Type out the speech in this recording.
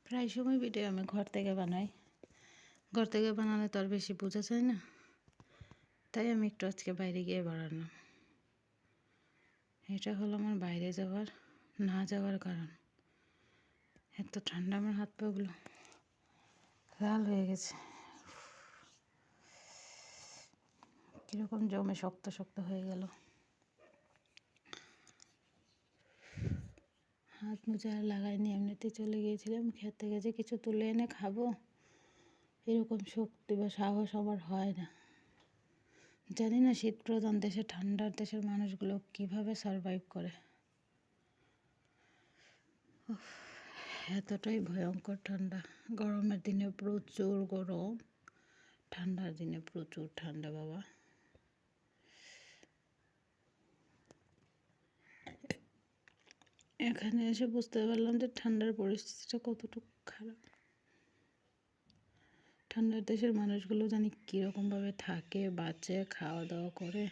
প্রায় সময় ভিডিও আমি ঘর থেকে বানাই। ঘর থেকে বানালে তো আর বেশি বোঝা যায় না, তাই আমি একটু আজকে বাইরে গিয়ে বানালাম। এটা হলো আমার বাইরে না যাওয়ার কারণ। এত ঠান্ডা, আমার হাত পাগুলো লাল হয়ে গেছে, কীরকম জমে শক্ত শক্ত হয়ে গেল। হাত মোজা আর লাগাইনি, এমনিতে চলে গিয়েছিলাম ক্ষেত থেকে যে কিছু তুলে এনে খাবো, এরকম শক্তি বা সাহস আমার হয় না। জানি না শীত প্রধান দেশে, ঠান্ডার দেশের মানুষগুলো কিভাবে সারভাইভ করে। এতটাই ভয়ঙ্কর ঠান্ডা। গরমের দিনে প্রচুর গরম, ঠান্ডার দিনে প্রচুর ঠান্ডা বাবা। এখানে এসে বুঝতে পারলাম যে ঠান্ডার পরিস্থিতিটা কতটুকু খারাপ। ঠান্ডার দেশের মানুষগুলো জানি কীরকমভাবে থাকে, বাঁচে, খাওয়া দাওয়া করে।